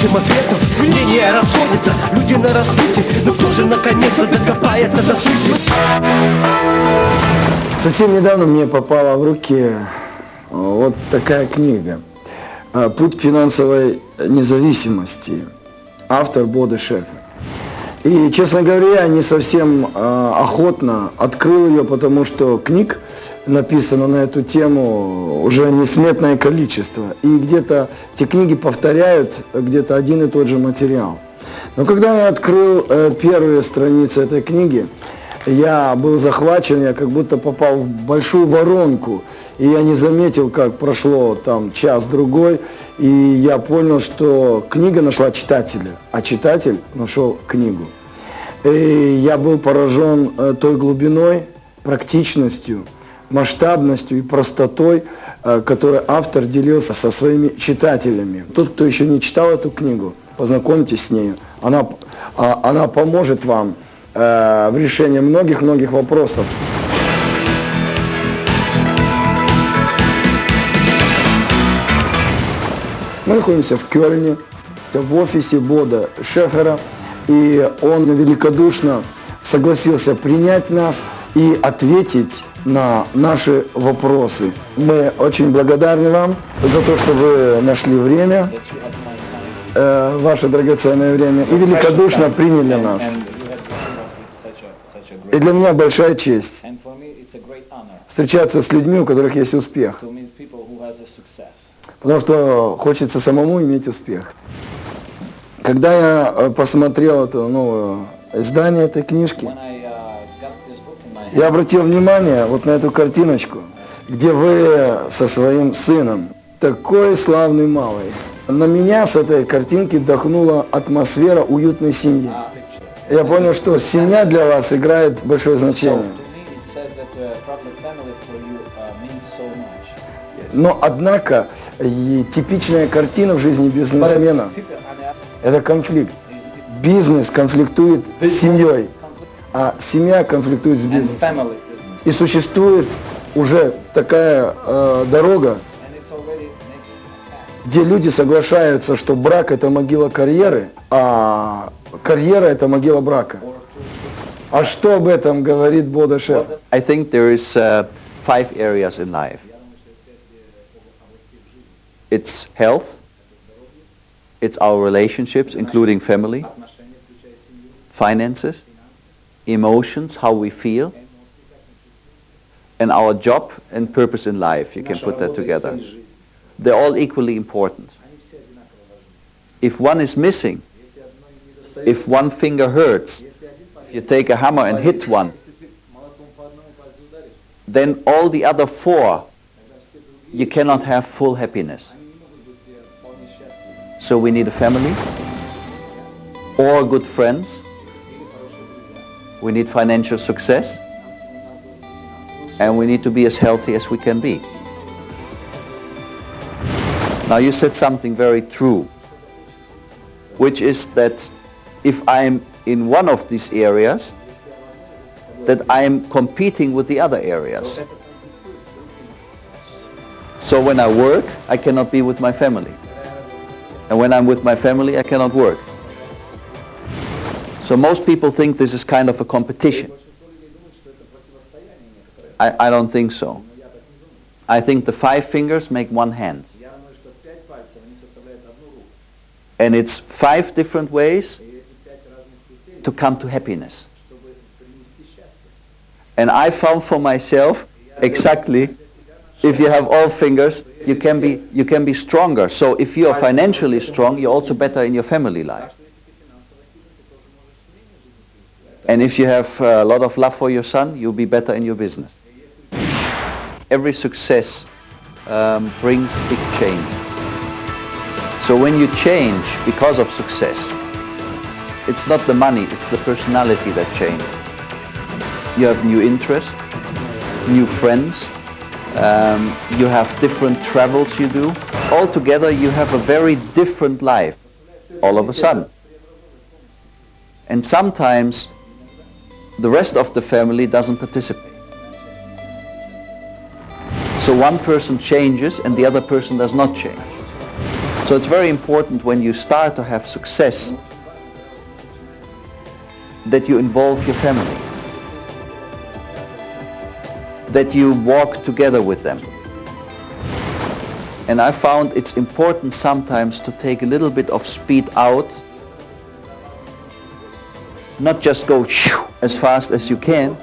ищем ответов, мнения расходятся, люди на распутье, но кто же наконец-то докопается до сути? Совсем недавно мне попала в руки вот такая книга «Путь к финансовой независимости». Автор Бодо Шефер. И, честно говоря, я не совсем охотно открыл ее, потому что книг написано на эту тему уже несметное количество. И где-то эти книги повторяют где-то один и тот же материал. Но когда я открыл первые страницы этой книги, я был захвачен, я как будто попал в большую воронку. И я не заметил, как прошло там час-другой, и я понял, что книга нашла читателя, а читатель нашел книгу. И я был поражен той глубиной, практичностью, масштабностью и простотой, которой автор делился со своими читателями. Тот, кто еще не читал эту книгу, познакомьтесь с нею. Она поможет вам в решении многих-многих вопросов. Мы находимся в Кёльне, в офисе Бодо Шефера, и он великодушно согласился принять нас и ответить на наши вопросы. Мы очень благодарны вам за то, что вы нашли время, ваше драгоценное время, и великодушно приняли нас. И для меня большая честь встречаться с людьми, у которых есть успех. Потому что хочется самому иметь успех. Когда я посмотрел это новое издание этой книжки, я обратил внимание вот на эту картиночку, где вы со своим сыном, такой славный малый. На меня с этой картинки дохнула атмосфера уютной семьи. Я понял, что семья для вас играет большое значение. Но, однако, типичная картина в жизни бизнесмена – это конфликт. Бизнес конфликтует с семьей, а семья конфликтует с бизнесом. И существует уже такая дорога, где люди соглашаются, что брак – это могила карьеры, а карьера – это могила брака. А что об этом говорит Бодо Шефер? I think there is 5 areas in life. It's health, it's our relationships, including family, finances, emotions, how we feel, and our job and purpose in life. You can put that together. They're all equally important. If one is missing, if one finger hurts, if you take a hammer and hit one, then all the other 4, you cannot have full happiness. So we need a family, or good friends. We need financial success, and we need to be as healthy as we can be. Now you said something very true, which is that if I'm in one of these areas, that I'm competing with the other areas. So when I work, I cannot be with my family. And when I'm with my family, I cannot work. So most people think this is kind of a competition. I don't think so. I think the 5 fingers make one hand. And it's 5 different ways to come to happiness. And I found for myself exactly, if you have all fingers, you can be stronger. So if you are financially strong, you're also better in your family life. And if you have a lot of love for your son, you'll be better in your business. Every success brings big change. So when you change because of success, it's not the money, it's the personality that changes. You have new interests, new friends, you have different travels you do. Altogether you have a very different life all of a sudden. And sometimes the rest of the family doesn't participate. So one person changes and the other person does not change. So it's very important when you start to have success that you involve your family, that you walk together with them. And I found it's important sometimes to take a little bit of speed out, not just go as fast as you can,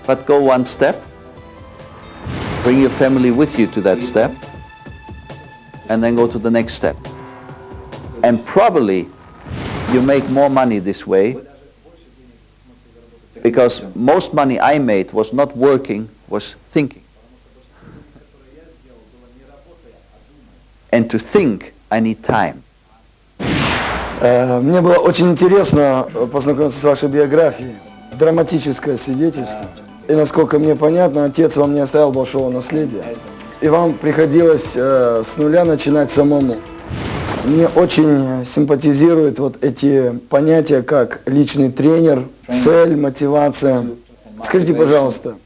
but go one step, bring your family with you to that step, and then go to the next step. And probably you make more money this way, because most money I made was not working, was thinking. And to think, I need time. Мне было очень интересно познакомиться с вашей биографией. Драматическое свидетельство. И насколько мне понятно, отец вам не оставил большого наследия. И вам приходилось с нуля начинать самому. Мне очень симпатизируют вот эти понятия, как личный тренер, цель, мотивация. Скажите, пожалуйста,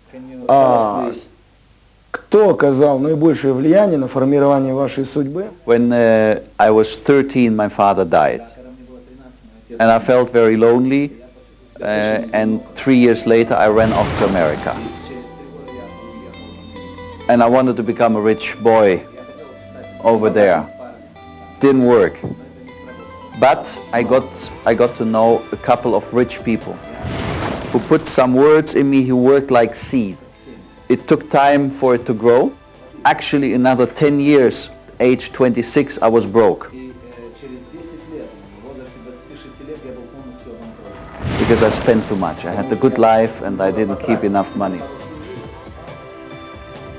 кто оказал наибольшее влияние на формирование вашей судьбы? When I was 13, my father died. And I felt very lonely. And 3 years later, I ran off to America. And I wanted to become a rich boy over there. Didn't work. But I got to know a couple of rich people who put some words in me who worked like seed. It took time for it to grow. Actually, another 10 years, age 26, I was broke. Because I spent too much. I had a good life and I didn't keep enough money.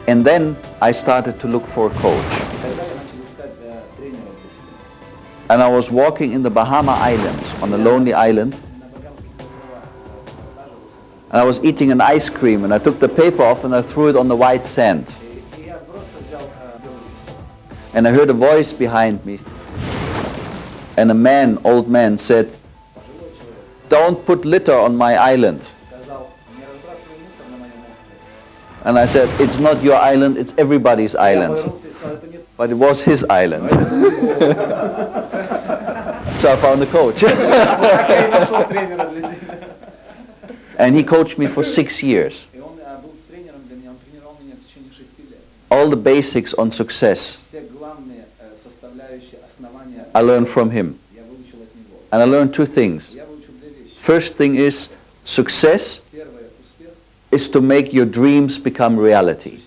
And then I started to look for a coach. And I was walking in the Bahama Islands, on a lonely island. And I was eating an ice cream and I took the paper off and I threw it on the white sand. And I heard a voice behind me. And a man, old man, said, "Don't put litter on my island." And I said, "It's not your island, it's everybody's island." But it was his island. So I found a coach. And he coached me for 6 years. All the basics on success I learned from him. And I learned two things. First thing is, success is to make your dreams become reality.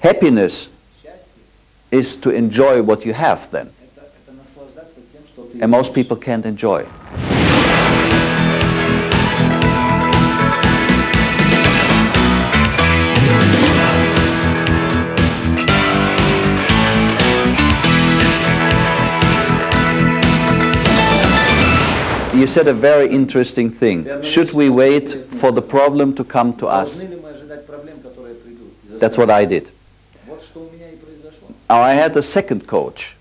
Happiness is to enjoy what you have then. And most people can't enjoy. You said a very interesting thing. Should we wait for the problem to come to us? That's what I did. Now, I had a second coach.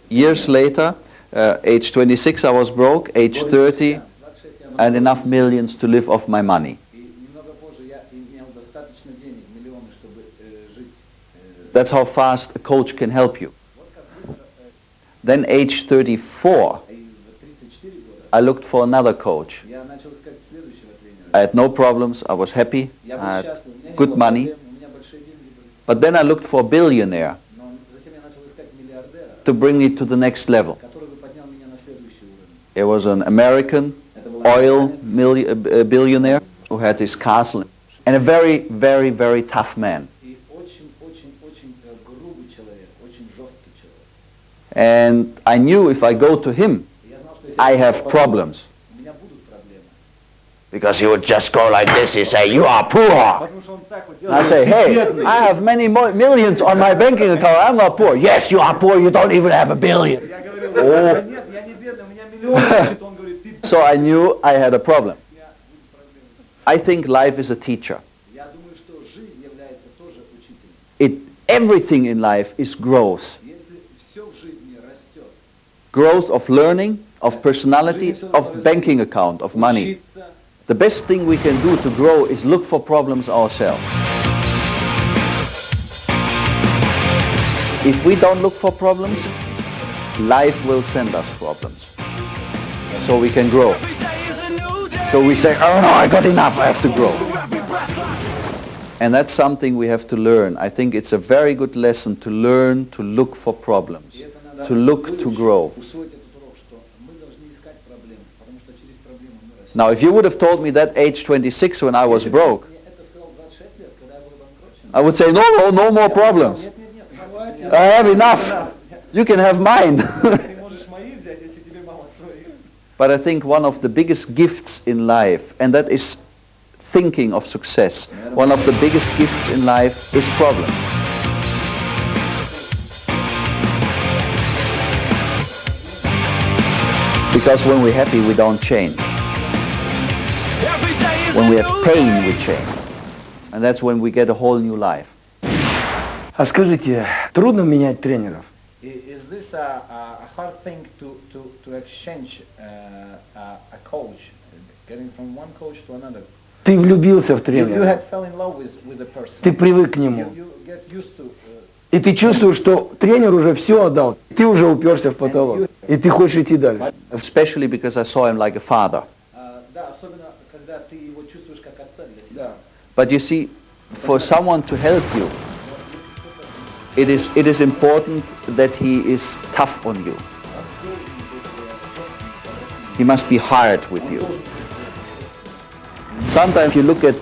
Years later, age 26 I was broke, age 30, and enough millions to live off my money. That's how fast a coach can help you. Then age 34, I looked for another coach. I had no problems, I was happy, I had good money. But then I looked for a billionaire to bring me to the next level. It was an American oil billionaire who had his castle, and a very, very, very tough man. And I knew if I go to him, I have problems. Because he would just go like this, he'd say, "You are poor." I say, "Hey, I have many millions on my banking account, I'm not poor." "Yes, you are poor, you don't even have a billion." Oh. So I knew I had a problem. I think life is a teacher. Everything in life is growth. Growth of learning, of personality, of banking account, of money. The best thing we can do to grow is look for problems ourselves. If we don't look for problems, life will send us problems. So we can grow. So we say, oh no, I got enough, I have to grow. And that's something we have to learn. I think it's a very good lesson to learn to look for problems, to look to grow. Now, if you would have told me that age 26 when I was broke, I would say, no more problems. I have enough. You can have mine. But I think one of the biggest gifts in life, and that is thinking of success, one of the biggest gifts in life is problems. Because when we're happy, we don't change. When we have pain, we change. And that's when we get a whole new life. А скажите, трудно менять тренеров? Is this a hard thing to exchange a coach, getting from one coach to another? Ты влюбился в You тренера, had fell in love with the person. ты привык к нему, You get used to. и ты чувствуешь, что тренер уже все отдал, ты уже уперся в потолок, и ты хочешь идти дальше. Especially because I saw him like a father. Да, особенно когда ты его чувствуешь как отца для себя. But you see, for someone to help you, it is important that he is tough on you. He must be hard with you. Sometimes you look at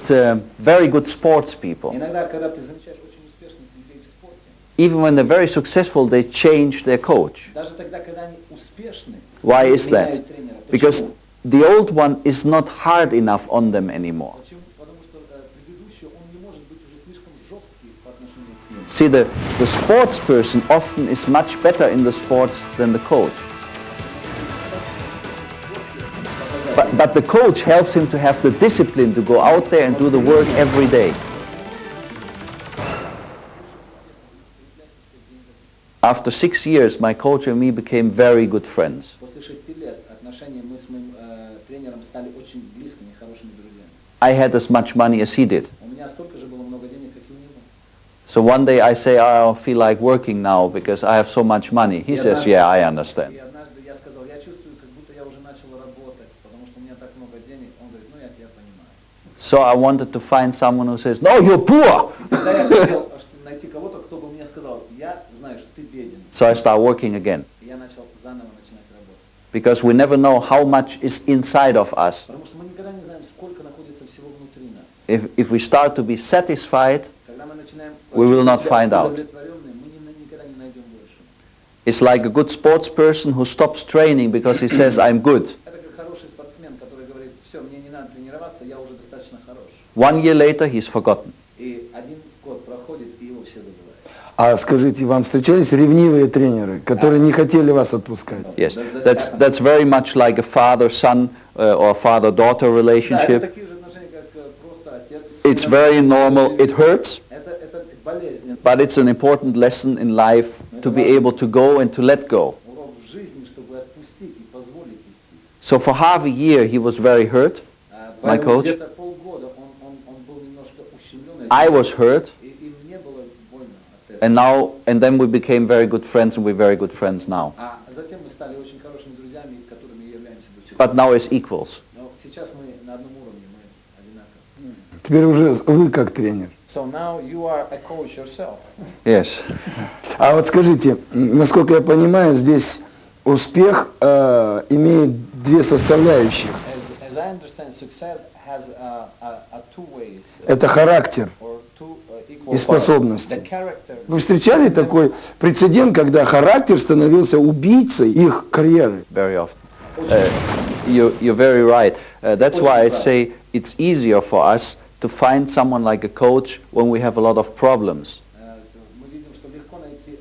very good sports people. Иногда, когда ты замечаешь очень успешных людей в спорте, Even when they're very successful, they change their coach. даже тогда, когда они успешны, Why они is that? меняют тренера. Because Почему? the old one is not hard enough on them anymore. Почему? Потому что предыдущий, он не может быть уже слишком жесткий по отношению к ним. See, the sports person often is much better in the sports than the coach. But the coach helps him to have the discipline to go out there and do the work every day. After 6 years, my coach and me became very good friends. После 6 лет отношения мы с моим тренером стали очень близкими, хорошими друзьями. I had as much money as he did. У меня столько же было много денег, как и у него. So one day I say, I feel like working now because I have so much money. He says, yeah, I understand. И однажды я сказал, я чувствую, как будто я уже начал работать, потому что у меня так много денег. Он говорит, ну я тебя понимаю. So I wanted to find someone who says, no, you're poor. Тогда я хотел найти кого-то, кто бы мне сказал, я знаю, что ты беден. So I start working again. И я начал заново начинать работать. Because we never know how much is inside of us. Потому что мы никогда не знаем, сколько находится всего внутри нас. If we start to be satisfied, Когда мы начинаем We will not чувствовать find себя out. удовлетворенными, мы никогда не найдем больше. it's like a good sports person who stops training because he says, I'm good. Это как хороший спортсмен, который говорит, все, мне не надо тренироваться, я уже достаточно хорош. 1 year later, he's forgotten. И один год проходит, и его все забывают. А скажите, вам встречались ревнивые тренеры, которые не хотели вас отпускать? Yes, that's very much like a father-son or father-daughter Да, это relationship. такие же отношения, как просто отец. It's very normal. It hurts, Это болезненно. but it's an important lesson in life to be able to go and to let go. Урок в жизни, чтобы отпустить и позволить идти. So for half a year, he was very hurt. My Поэтому coach. где-то полгода он был немножко ущемлен. I was hurt, И мне было больно от этого. and then we became very good friends, and we're very good friends now. А затем мы стали очень хорошими друзьями, которыми и являемся до сих пор. But now as equals. Но сейчас мы на одном уровне, мы одинаковы. Теперь уже вы как тренер. So now you are a coach yourself. Yes. А вот скажите, насколько я понимаю, здесь успех имеет две составляющих. As I understand, success has two ways. Это характер Or two equal и parts. способности. The character. Вы встречали такой прецедент, когда характер становился убийцей их карьеры? Very often. You're very right. That's why I say it's easier for us to find someone like a coach when we have a lot of problems. Мы видим, что легко найти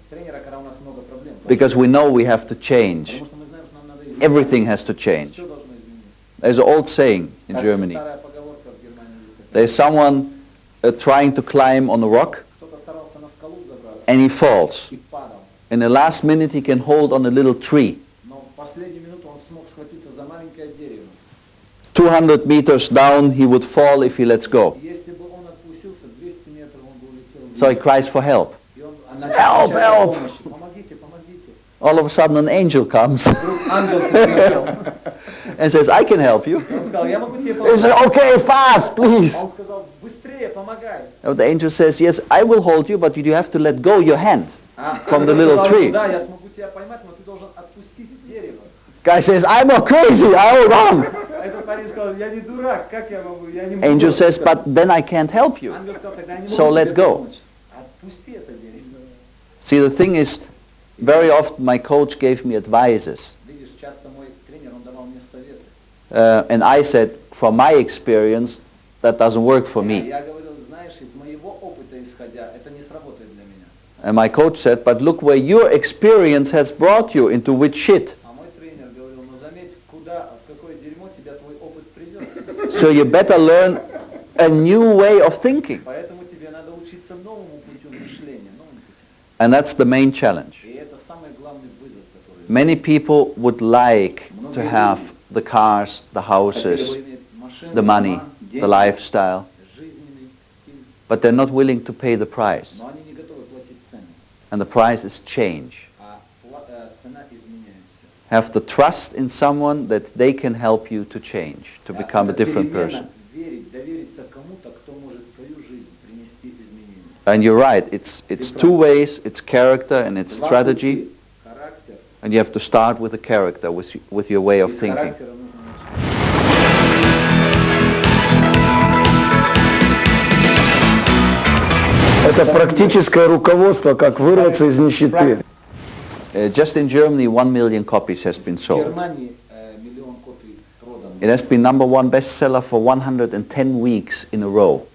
тренера, когда у нас много проблем. Because we know we have to change. Потому что мы знаем, что нам надо изменить. Everything has to change. Все должно измениться. There's an old saying in Как Germany. старая поговорка в Германии есть такая. There's someone trying to climb on a rock Кто-то старался на скалу забраться and he falls. и падал. In the last minute he can hold on a little tree. Но в последнюю минуту он смог схватиться за маленькое дерево. 200 meters down he would fall if he lets go. Если бы он отпустился, 200 метров он бы улетел вниз. So he cries for help. И он Help, help! Помогите, помогите. All of a sudden an angel comes Ангел прилетел. and says, I can help you. Он сказал, я могу тебе He помочь. said, okay, fast, please. Он сказал, быстрее, помогай. The angel says, yes, I will hold you, but you have to let go your hand from the little tree. Да, я смогу тебя поймать, но ты должен отпустить дерево. Guy says, I'm not crazy, I hold on. А этот парень сказал, я не дурак, как я могу, я не могу. Angel says, but then I can't help you. Ангел сказал, тогда я не могу So тебе let go. помочь. Отпусти это дерево. See, the thing is, very often my coach gave me advices. Видишь, часто мой тренер, он давал мне советы. And I said, from my experience, that doesn't work for me. Я говорил, знаешь, из моего опыта исходя, это не сработает для меня. And my coach said, but look where your experience has brought you, into which shit. А мой тренер говорил, ну заметь, куда, в какое дерьмо тебя твой опыт привел. So you better learn a new way of thinking. Поэтому тебе надо учиться новому путю мышления, новому путю. And that's the main challenge. И это самый главный вызов, который... Many people would like to have the cars, the houses, the money, the lifestyle, жизненный стиль, but they're not willing to pay the price. но они не готовы платить цену. And the price is change. А цена изменяется. Have the trust in someone that they can help you to change, to become a different person. Верить, довериться кому-то, кто может в твою жизнь принести изменения. And you're right, it's two ways, it's character and it's Два strategy, пути. Характер. and you have to start with the character, with your way of Из thinking. характера нужно начать. Это практическое руководство, как вырваться из нищеты. Just in Germany, 1 million copies has been В sold. Германии миллион копий продано. It has been number one bestseller for 110 weeks in a row.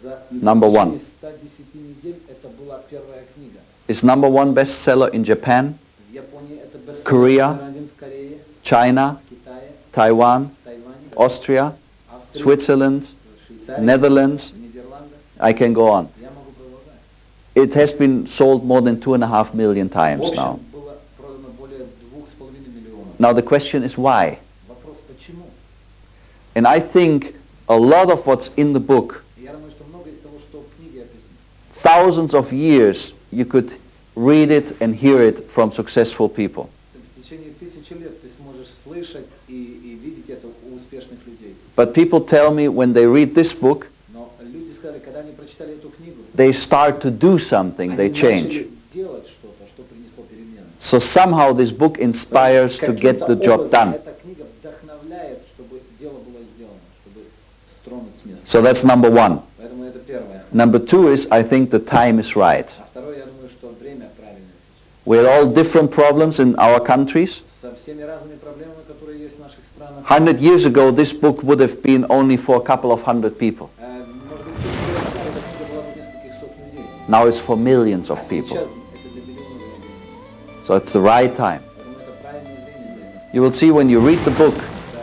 За Number one. 110 недель это была первая книга. It's number one bestseller in Japan, В Японии это бестселлер Korea. номер один, в Корее, China, в Китае, Taiwan, в Тайване, Austria, Австрии, Switzerland, в Швейцарии, Netherlands. в Нидерландах. I can go on. Я могу продолжать. It has been sold more than 2.5 million В times общем, now. было продано более 2,5 миллионов. Now the question is why? Вопрос, почему? And I think a lot of what's in the book, Я думаю, что много из того, что в книге описано, thousands of years, you could read it and hear it from successful people. в течение тысячи лет ты сможешь слышать и видеть это у успешных людей. But people tell me when they read this book, Но люди сказали, когда они прочитали эту книгу, they start to do something, they они change. начали делать что-то, что принесло перемены. So somehow this book inspires to get the job done. Эта книга вдохновляет, чтобы дело было сделано, чтобы стронуть с места. So that's number one. Поэтому это первое. Number two is I think the time is right. А второе, я думаю, что время правильное сейчас. We had all different problems in our countries. Со всеми разными проблемами, которые есть в наших странах. 100 years ago, this book would have been only for a couple of hundred people. Может быть, эта книга была бы нескольких сотен людей. Now it's for millions of А people. сейчас это для миллионов людей. So it's the right time. Поэтому это правильное время для этого. You will see when you read the book,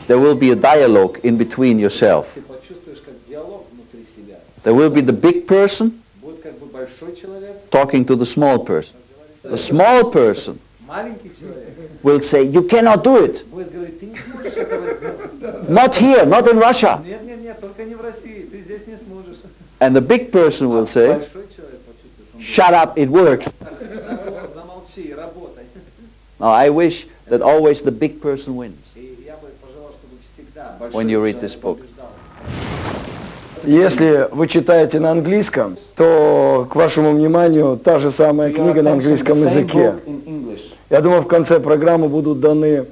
there will be a dialogue in between yourself. Ты почувствуешь как диалог внутри себя. There will be the big person Будет как бы большой человек, talking to the small person. The small person маленький человек. will say, you cannot do it. Будет говорить, ты не сможешь этого сделать. Not here, not in Russia. Нет, нет, нет, только не в России, ты здесь не сможешь. And the big person will say, Большой человек почувствуешь, он shut up, it works. будет, замолчи, работай. Now I wish that always the big person wins. И я бы пожелал, чтобы всегда большой When you read человек this book. побеждал. Если вы читаете на английском, то к вашему вниманию та же самая книга на английском языке. Я думаю, в конце программы будут даны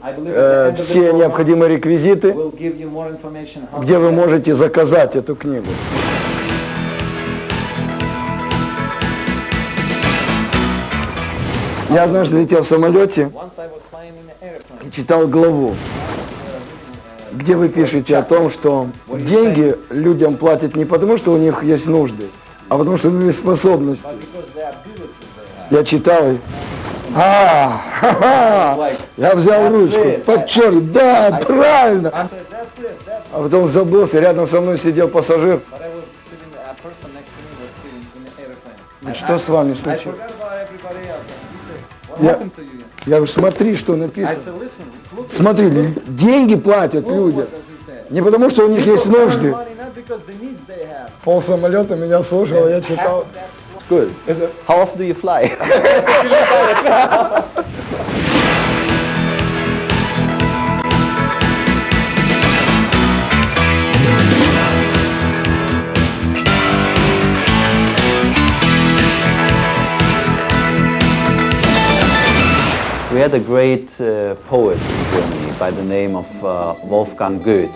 все необходимые реквизиты, где вы можете заказать эту книгу. Я однажды летел в самолете и читал главу, где вы пишете о том, что деньги людям платят не потому, что у них есть нужды, а потому, что у них есть способности. Я читал и... Я взял ручку, подчеркнул, да, правильно. А потом забылся, рядом со мной сидел пассажир. Что с вами случилось? Я говорю, смотри, что написано. Смотри, деньги платят людям. Не потому, что у них есть нужды. Пол самолета меня слушал, я читал. good. How often do you fly? We had a great poet in Germany by the name of Wolfgang Goethe.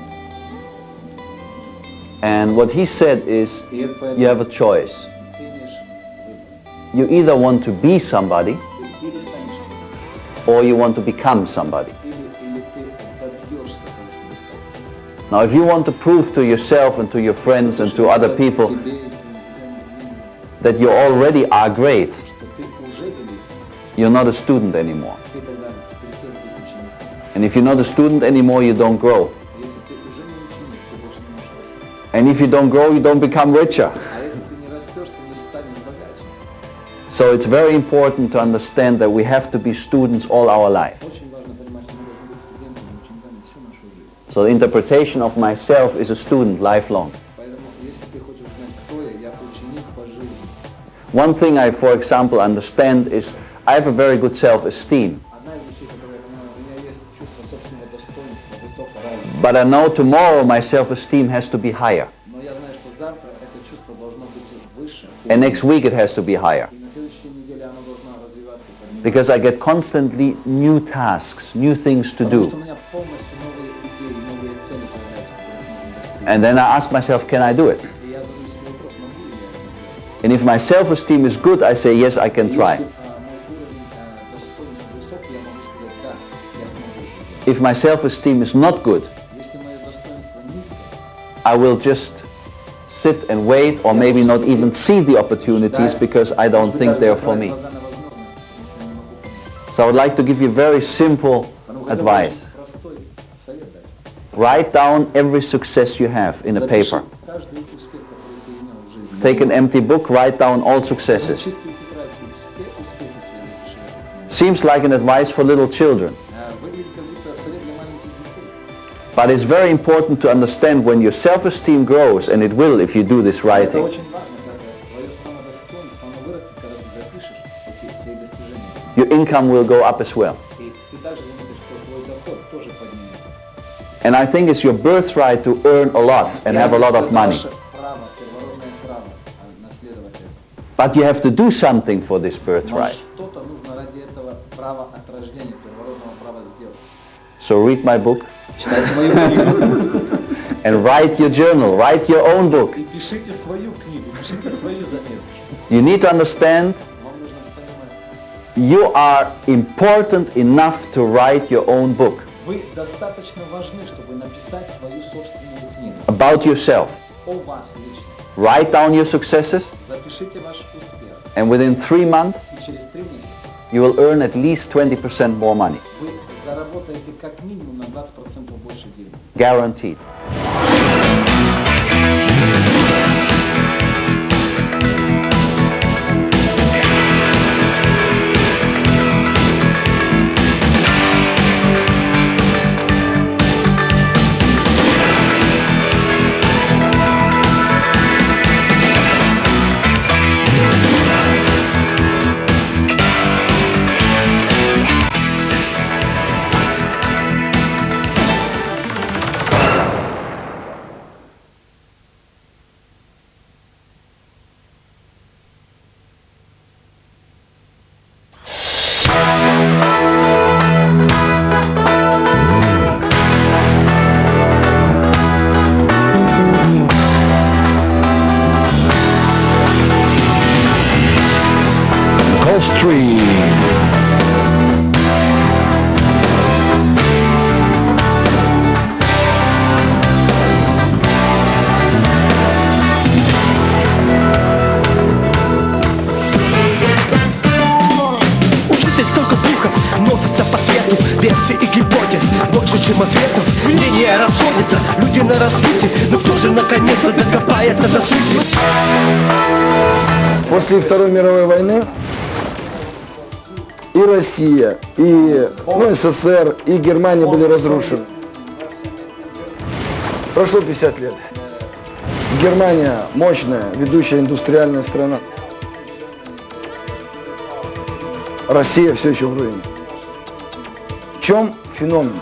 And what he said is, you have a choice. You either want to be somebody or you want to become somebody. Now if you want to prove to yourself and to your friends and to other people that you already are great, you're not a student anymore. And if you're not a student anymore, you don't grow. And if you don't grow, you don't become richer. So it's very important to understand that we have to be students all our life. So the interpretation of myself is a student lifelong. One thing I, for example, understand is I have a very good self-esteem. But I know tomorrow my self-esteem has to be higher. And next week it has to be higher. Because I get constantly new tasks, new things to do. And then I ask myself, can I do it? And if my self-esteem is good, I say, yes, I can try. If my self-esteem is not good, I will just sit and wait, or maybe not even see the opportunities because I don't think they're for me. So I would like to give you very simple advice. Write down every success you have in a paper. Take an empty book, write down all successes. Seems like an advice for little children. But it's very important to understand when your self-esteem grows, and it will if you do this writing. Your income will go up as well. And I think it's your birthright to earn a lot and have a lot of money. But you have to do something for this birthright. So read my book. And write your journal, write your own book. You need to understand you are important enough to write your own book about yourself. Write down your successes, and within 3 months you will earn at least 20% more money. Guaranteed. Гольфстрим. Учитель столько слухов носится по свету, версий и гипотез больше, чем ответов. Мнения расходятся, люди на распутье, но кто же наконец-то докопается до сути? После Второй мировой войны и Россия, и СССР, и Германия были разрушены. Прошло 50 лет. Германия мощная, ведущая индустриальная страна. Россия все еще в руине. В чем феномен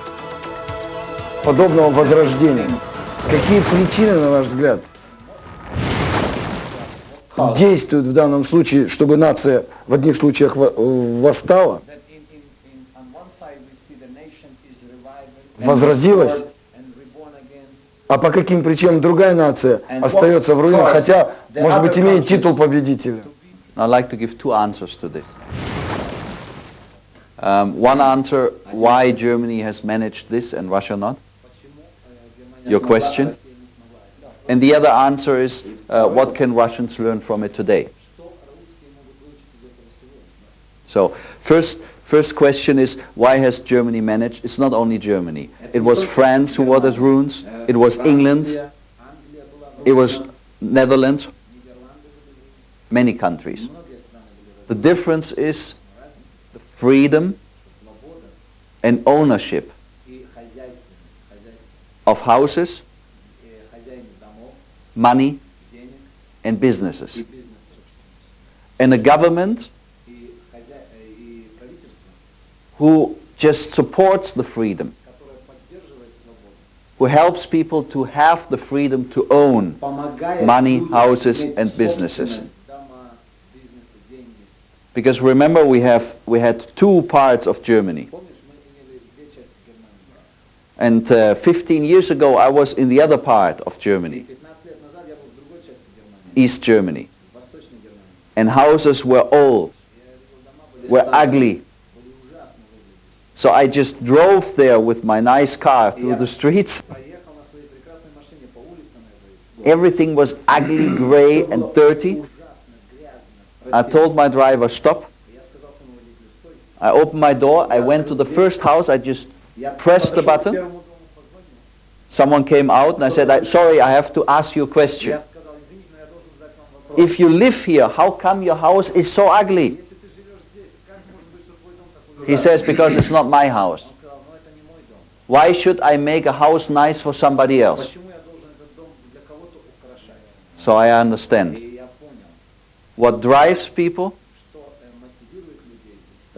подобного возрождения? Какие причины, на ваш взгляд, действуют в данном случае, чтобы нация в одних случаях восстала, возродилась, а по каким причинам другая нация остается в руинах, хотя, может быть, имеет титул победителя? I'd like to give two answers to this. One answer, why Germany has managed this and Russia not? Your question. And the other answer is, what can Russians learn from it today? So, first question is, why has Germany managed? It's not only Germany. It was France who was at ruins. It was England. It was Netherlands. Many countries. The difference is the freedom and ownership of houses, money, and businesses. And a government who just supports the freedom, who helps people to have the freedom to own money, houses, and businesses. Because remember, we had two parts of Germany. And 15 years ago, I was in the other part of Germany, East Germany. And houses were old, were ugly. So I just drove there with my nice car through the streets. Everything was ugly, gray, and dirty. I told my driver, stop. I opened my door, I went to the first house, I just pressed the button. Someone came out and I said, sorry, I have to ask you a question. If you live here, how come your house is so ugly? He says, because it's not my house. Why should I make a house nice for somebody else? So I understand. What drives people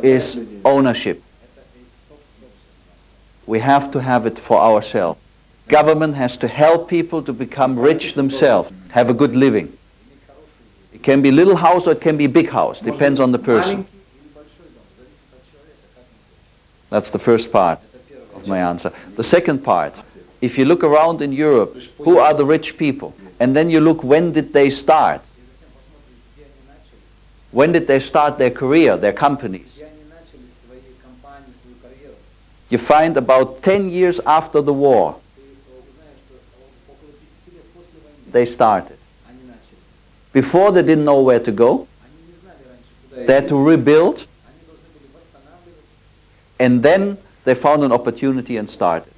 is ownership. We have to have it for ourselves. Government has to help people to become rich themselves, have a good living. It can be little house or it can be big house, depends on the person. That's the first part of my answer. The second part, if you look around in Europe, who are the rich people? And then you look, when did they start? When did they start their career, their companies? You find about 10 years after the war, they started. Before they didn't know where to go. They had to rebuild. And then they found an opportunity and started.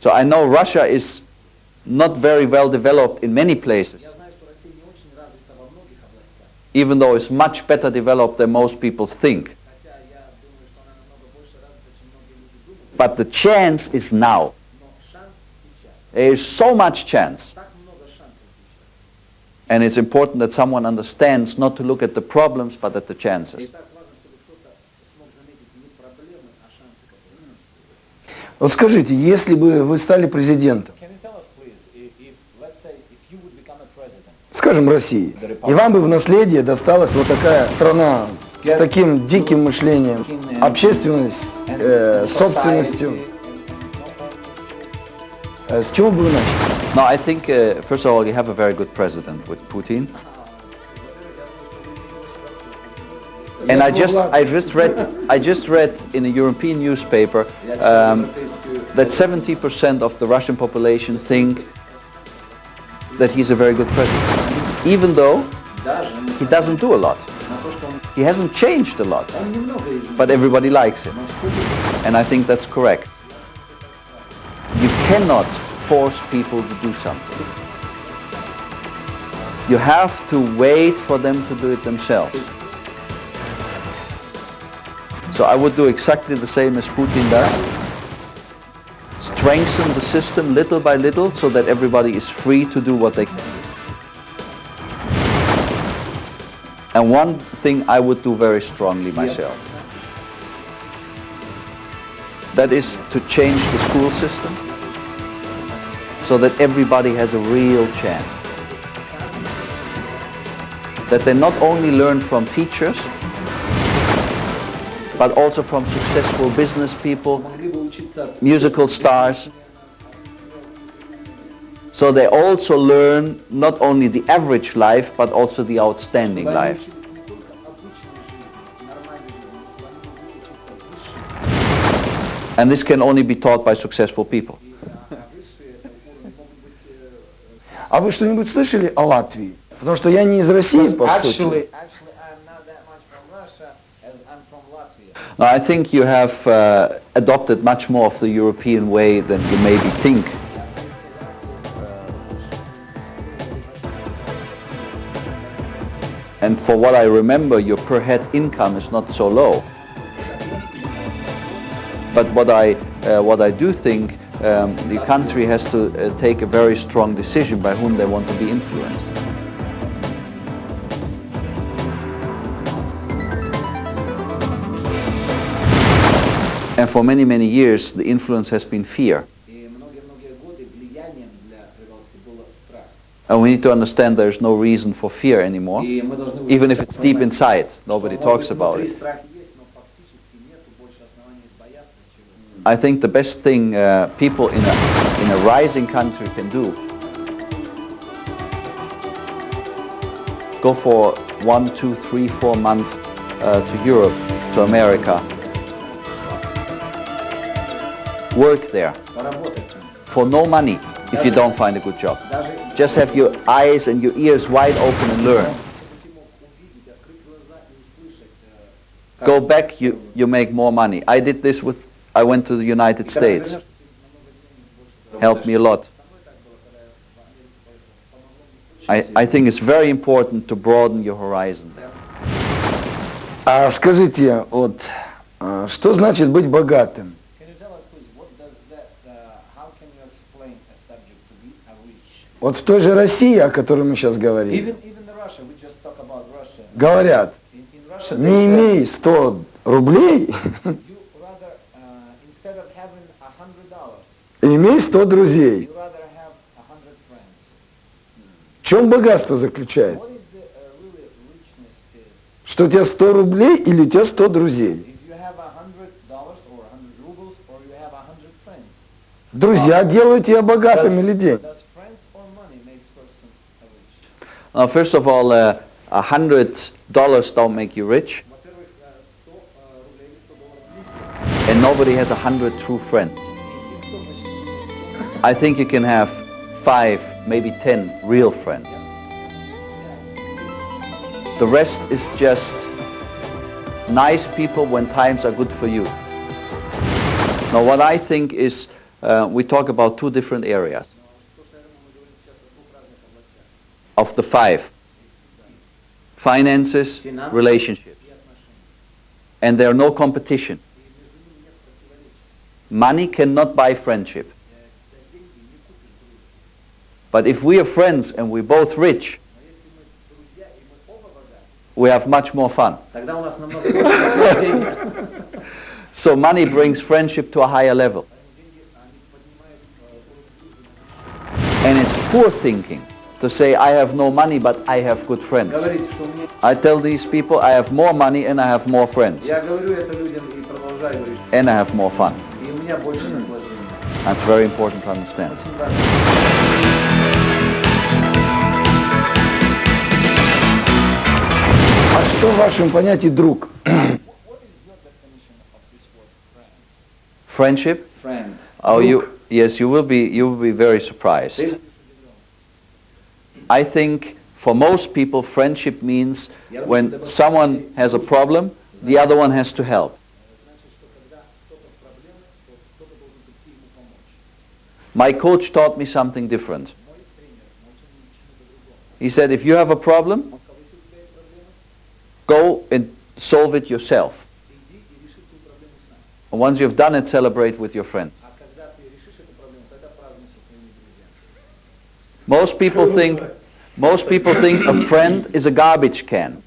So I know Russia is not very well developed in many places, even though it's much better developed than most people think. But the chance is now. There is so much chance. And it's important that someone understands not to look at the problems, but at the chances. Вот скажите, если бы вы стали президентом, скажем, России, и вам бы в наследие досталась вот такая страна с таким диким мышлением, общественность, собственностью, с чего бы вы начали? No, I think, first of all, you have a very good president with Putin. And I just read in a European newspaper that 70% of the Russian population think that he's a very good president, even though he doesn't do a lot. He hasn't changed a lot, but everybody likes him. And I think that's correct. You cannot force people to do something. You have to wait for them to do it themselves. So I would do exactly the same as Putin does. Strengthen the system little by little so that everybody is free to do what they can. And one thing I would do very strongly myself. That is to change the school system so that everybody has a real chance. That they not only learn from teachers, but also from successful business people, musical stars. So they also learn not only the average life, but also the outstanding life. And this can only be taught by successful people. А вы что-нибудь слышали о Латвии? Потому что я не из России, по сути. Actually, I'm not that much from Russia, as I'm from Latvia. Now, I think you have adopted much more of the European way than you maybe think. And for what I remember, your per head income is not so low. But what I do think, the country has to take a very strong decision by whom they want to be influenced. And for many, many years, the influence has been fear. And we need to understand there's no reason for fear anymore, even if it's deep inside. Nobody talks about it. I think the best thing people in a rising country can do, go for 1, 2, 3, 4 months to Europe, to America, work there for no money if you don't find a good job. Just have your eyes and your ears wide open and learn. Go back, you make more money. I did this I went to the United States. Helped me a lot. I think it's very important to broaden your horizon. А скажите, вот, что значит быть богатым? Can you tell us, please, what does that, how can you explain a subject to be a rich? Вот в той же России, о которой мы сейчас говорим, Even in Russia, we just talk about Russia. говорят, In Russia, не имей 100 рублей, you rather, instead of having $100, имей 100 друзей. you rather have 100 friends. В чем богатство заключается? What is the really richness is? Что у тебя 100 рублей или у тебя 100 друзей? If you have $100 or 100 rubles, or you have 100 friends. Друзья делают тебя богатым или деньги? Does friends or money makes person a rich? First of all, $100 don't make you rich. And nobody has 100 true friends. I think you can have 5, maybe 10 real friends. The rest is just nice people when times are good for you. Now what I think is, we talk about 2 different areas of the 5. Finances, relationships. And there are no competition. Money cannot buy friendship. But if we are friends and we're both rich, we have much more fun. Тогда у нас намного больше наслаждения. So money brings friendship to a higher level. And it's poor thinking to say, I have no money, but I have good friends. Говорить, что у меня... I tell these people, I have more money and I have more friends. Я говорю это людям и продолжаю говорить. And I have more fun. И у меня больше наслаждения. That's very important to understand. Очень важно. А что в вашем понятии друг? Friendship? Friend. Oh, yes, you will be very surprised. I think for most people, friendship means when someone has a problem, the other one has to help. My coach taught me something different. He said, if you have a problem, go and solve it yourself. And once you've done it, celebrate with your friends. Most people think a friend is a garbage can.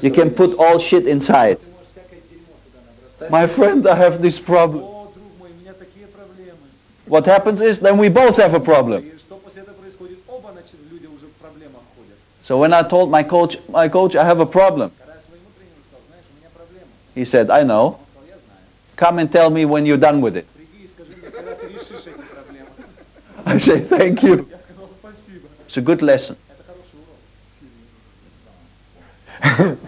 You can put all shit inside. Ты можешь всякое дерьмо туда набросать. My friend, I have this problem. О, друг мой, у меня такие проблемы. What happens is then we both have a problem. И что после этого происходит? Оба, значит, люди уже в проблемах ходят. So when I told my coach, I have a problem. Когда я своему тренеру сказал, знаешь, у меня проблема. He said, I know. Он сказал, я знаю. Come and tell me when you're done with it. Приди и скажи мне, когда ты решишь эти проблемы. I say, thank you. Я сказал, спасибо. It's a good lesson. Это хороший урок.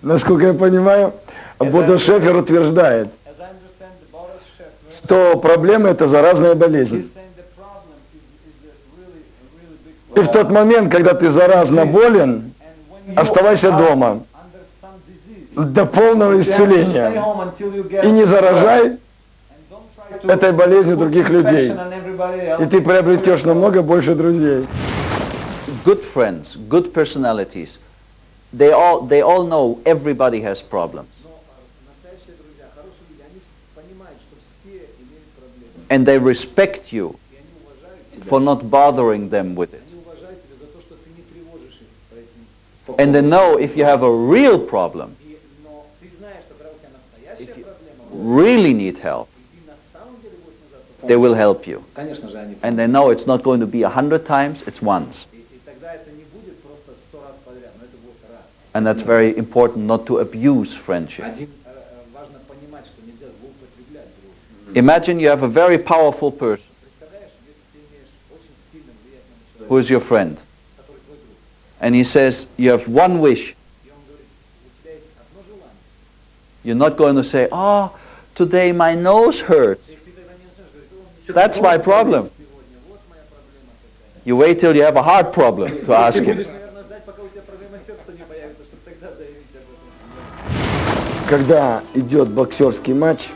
Насколько я понимаю, Бодо Шефер утверждает, As I understand, the Bodo Shefer что проблема – это заразная болезнь. is saying the problem is a really big И в тот момент, когда ты заразно болен, And when you оставайся are дома under some disease, до полного you have to stay исцеления. home until you get И не заражай and don't try to этой болезнью put других людей. infection on everybody И else. ты приобретешь намного больше друзей. Good friends, good personalities. They all know everybody has problems. Но настоящие друзья, хорошие люди, они понимают, что все имеют проблемы. And they respect you И они уважают тебя. for not bothering them with it. Они уважают тебя за то, что ты не тревожишь их по этим. And they know if you have a real problem, Но ты знаешь, что когда у тебя настоящая проблема, really need help, и ты на самом деле будешь назад. they will help you. Конечно же, они. And they know it's not going to be 100 times, it's once. И тогда это не будет просто 100 раз подряд, но это будет раз. And that's very important not to abuse friendship. Важно понимать, что нельзя злоупотреблять другом. Imagine you have a very powerful person Представляешь, если ты имеешь очень сильно влиятельного человека, who is your friend, который твой друг, and he says, you have one wish. и он говорит, у тебя есть одно желание. You're not going to say, oh, today my nose hurts. Ты тогда не начнешь говорить, о, ничего, That's my problem. сегодня, вот моя проблема такая. You wait till you have a heart problem to ask Ты him. будешь, наверное, ждать, пока у тебя проблема сердца не появится, чтобы тогда заявить об этом. Когда идет боксерский матч,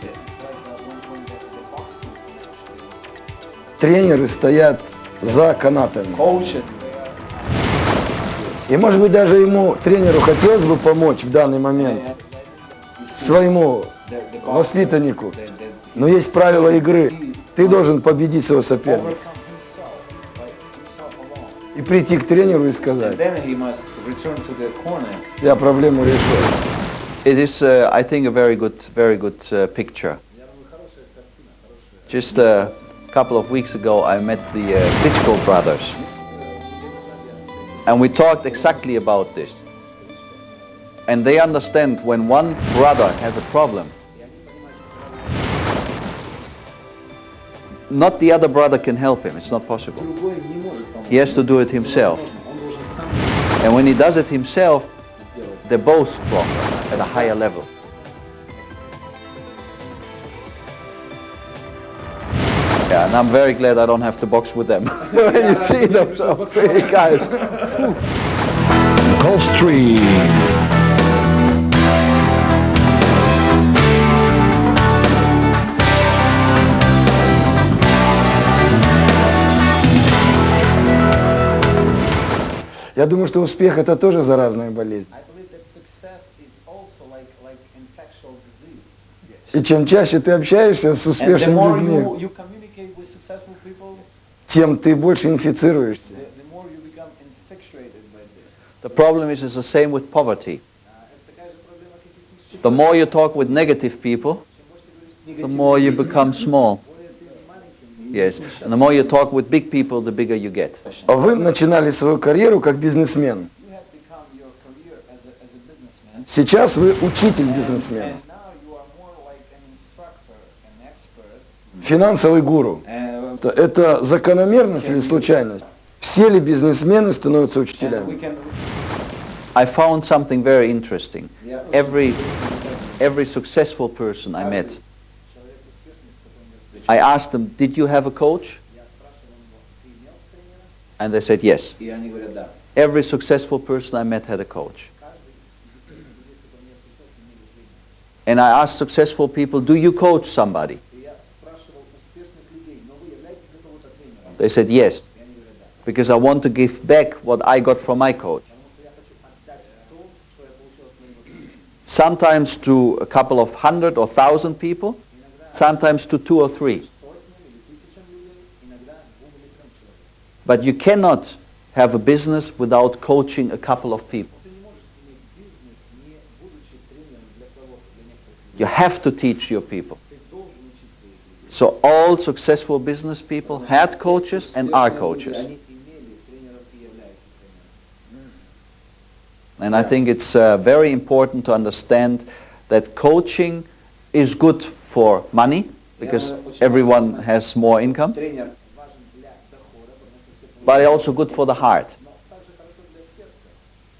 тренеры стоят за канатами. И, может быть, даже ему, тренеру, хотелось бы помочь в данный момент своему воспитаннику. Но есть правила игры. Ты должен победить своего соперника. И прийти к тренеру и сказать, Then he must return to the corner. я проблему решил. It is, I think, a very good picture. Just a couple of weeks ago, I met the Klitschko brothers, and we talked exactly about this. And they understand when one brother has a problem, not the other brother can help him. It's not possible. Другой не может помочь. He has to do it himself. Он должен сам And when he does it himself, сделать. they're both stronger at a higher level. Yeah, and I'm very glad I don't have to box with them. When you see them, so three guys. Гольфстрим. Я думаю, что успех – это тоже заразная болезнь. I believe that success is also like infectious disease. И чем чаще ты общаешься с And the успешными more людьми, you communicate with successful people, тем ты больше инфицируешься. the more you become infatuated by this. The problem is it's the same with poverty. Это такая же проблема, как и с нищетой. The more you talk with negative people, Чем больше ты говоришь с the негативными more you людьми, become small. более ты маленьким. Yes, and the more you talk with big people, the bigger you get. Вы начинали свою карьеру как бизнесмен. You have become your career as a businessman. Сейчас вы учитель-бизнесмен, And now you are more like an instructor, an expert. финансовый гуру. Это закономерность или случайность? Все ли бизнесмены становятся And учителями? we can I found something very interesting. Every successful person I met, I asked them, did you have a coach? And they said yes. И они говорят, да. Every successful person I met had a coach. And I asked successful people, do you coach somebody? И я спрашивал успешных людей, но вы являетесь какого-то тренером? They said yes, И они говорят, да. because I want to give back what I got from my coach. Потому что я хочу отдать то, что я получил от своего тренера. Sometimes to a couple of 100 or 1,000 people, sometimes to 2 or 3. Сотням или тысячам людей, иногда 2 или 3 человек. But you cannot have a business without coaching a couple of people. Ты не можешь иметь бизнес, не You have to teach your people. So all successful business people had coaches and are coaches. And I think it's very important to understand that coaching is good for money, because everyone has more income, but also good for the heart.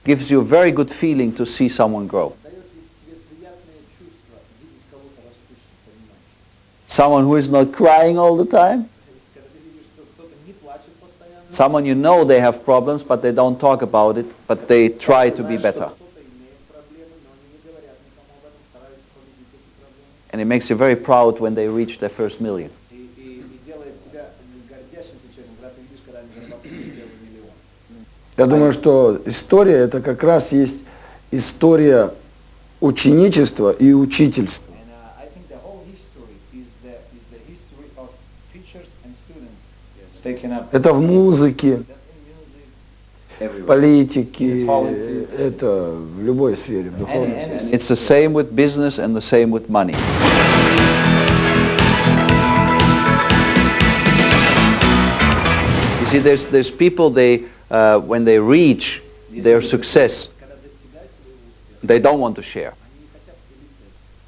Gives you a very good feeling to see someone grow. Someone who is not crying all the time. Someone you know they have problems, but they don't talk about it, but they try to be better. And it makes you very proud when they reach their first million. Я думаю, что история это как раз есть история ученичества и учительства. Это в музыке, в политике, это в любой сфере, в духовной сфере. It's the same with business and the same with money. You see, there's people, when they reach their success, they don't want to share.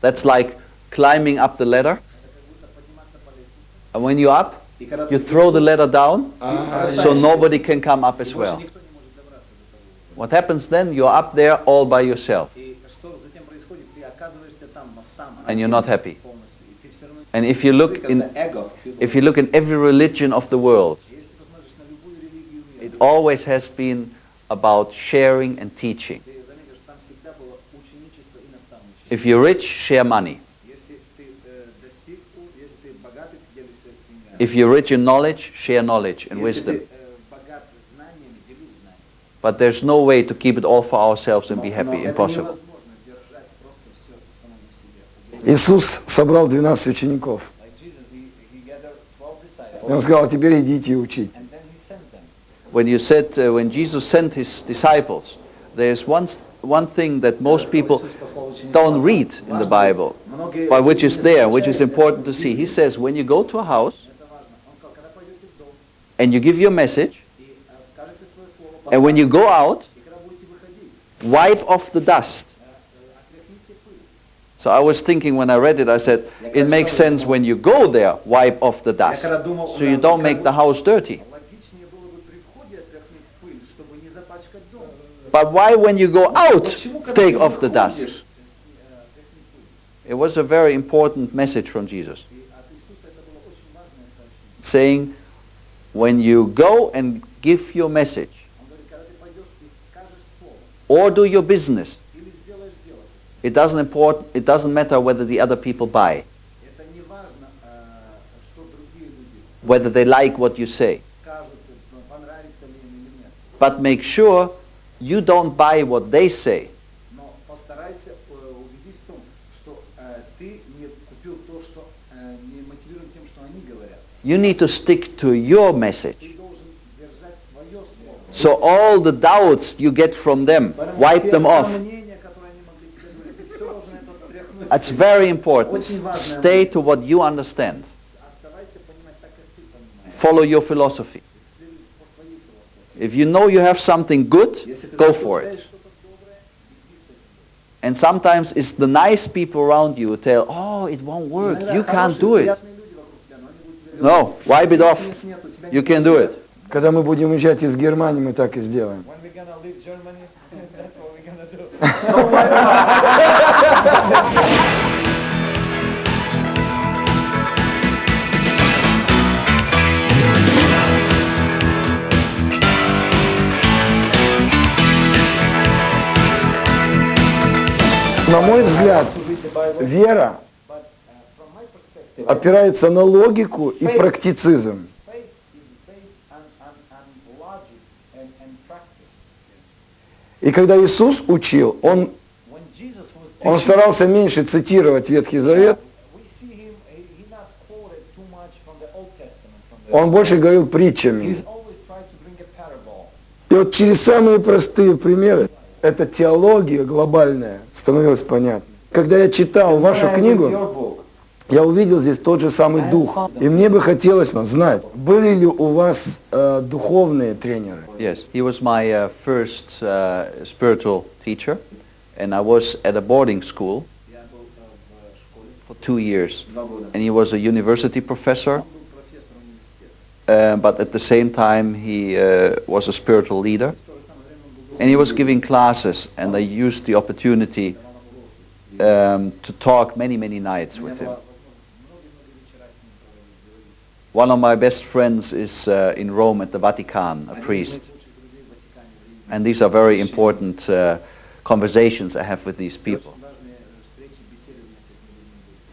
That's like climbing up the ladder. And when you're up, you throw the ladder down, so nobody can come up as well. What happens then? You're up there all by yourself. And you're not happy. And if you look in every religion of the world, it always has been about sharing and teaching. If you're rich, share money. If you're rich in knowledge, share knowledge and wisdom. But there's no way to keep it all for ourselves and be happy. Impossible. Иисус собрал 12 учеников. И Он сказал, теперь идите и учите. When Jesus sent his disciples, there's one thing that most people don't read in the Bible, but which is there, which is important to see. He says, when you go to a house and you give your message, and when you go out, wipe off the dust. So I was thinking when I read it, I said, it makes sense when you go there, wipe off the dust, so you don't make the house dirty. But why when you go out, take off the dust? It was a very important message from Jesus, saying, when you go and give your message, or do your business, it doesn't matter whether the other people buy, whether they like what you say. But make sure you don't buy what they say. You need to stick to your message. So all the doubts you get from them, wipe them off. That's very important. Stay to what you understand. Follow your philosophy. If you know you have something good, go for it. And sometimes it's the nice people around you who tell, oh, it won't work, you can't do it. No, wipe it off. You can do it. Когда мы будем уезжать из Германии, мы так и сделаем. На мой взгляд, вера опирается на логику и практицизм. И когда Иисус учил, Он старался меньше цитировать Ветхий Завет, Он больше говорил притчами. И вот через самые простые примеры эта теология глобальная становилась понятна. Когда я читал вашу книгу, я увидел здесь тот же самый дух. И мне бы хотелось знать, были ли у вас духовные тренеры? Yes, he was my first spiritual teacher, and I was at a boarding school for 2 years, and he was a university professor, but at the same time he was a spiritual leader, and he was giving classes, and I used the opportunity to talk many nights with him. One of my best friends is in Rome at the Vatican, a priest. And these are very important conversations I have with these people.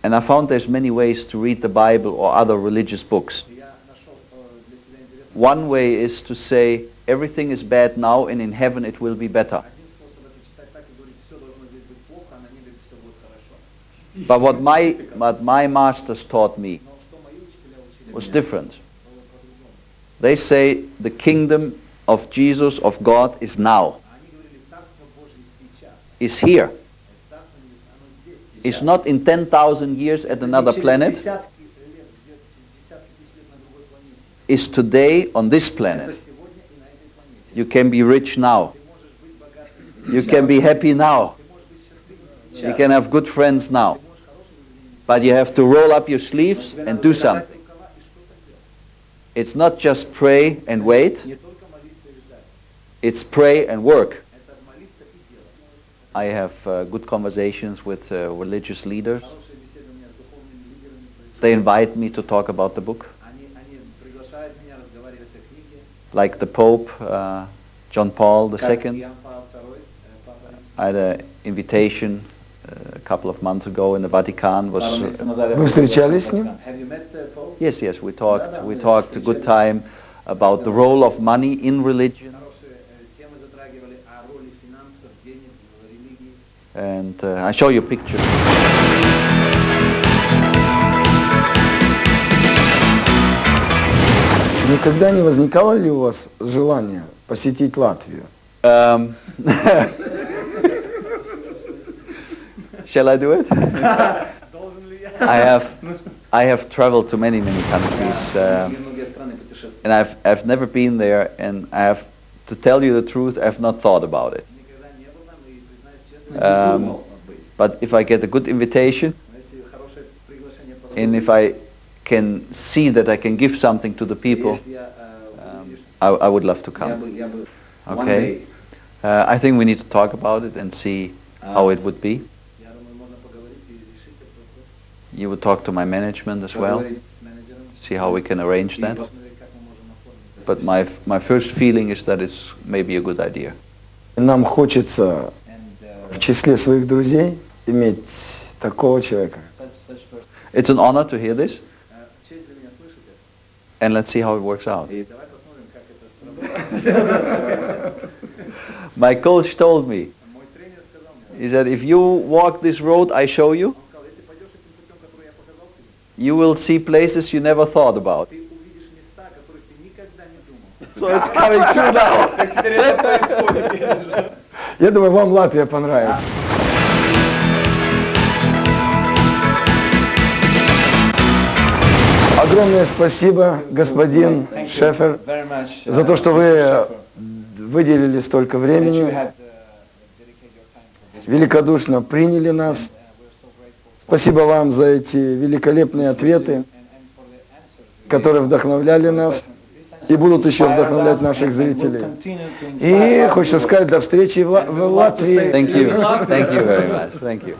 And I found there's many ways to read the Bible or other religious books. One way is to say, everything is bad now and in heaven it will be better. But what my masters taught me was different. They say the kingdom of Jesus, of God, is now. Is here. It's not in 10,000 years at another planet. It's today on this planet. You can be rich now. You can be happy now. You can have good friends now. But you have to roll up your sleeves and do something. It's not just pray and wait. It's pray and work. I have good conversations with religious leaders. They invite me to talk about the book. Like the Pope, John Paul II. I had an invitation a couple of months ago in the Vatican. Вы встречались с ним? Yes, we talked a good time about the role of money in religion. And I show you a picture. Никогда не возникало ли у вас желание посетить Латвию? Shall I do it? I have traveled to many countries, and I've never been there, and I have to tell you the truth, I've not thought about it. But if I get a good invitation, and if I can see that I can give something to the people, I would love to come. Okay? I think we need to talk about it and see how it would be. You would talk to my management as well, see how we can arrange that. But my first feeling is that it's maybe a good idea. Нам хочется в числе своих друзей иметь такого человека. It's an honor to hear this. And let's see how it works out. My coach told me, he said, if you walk this road I show you, you will see places you never thought about. So it's coming true now. Я думаю, вам Латвия понравится. Огромное спасибо, господин Шефер, за то, что вы выделили столько времени, великодушно приняли нас. Спасибо вам за эти великолепные ответы, которые вдохновляли нас и будут еще вдохновлять наших зрителей. И хочется сказать, до встречи в Латвии. Thank you very much. Thank you.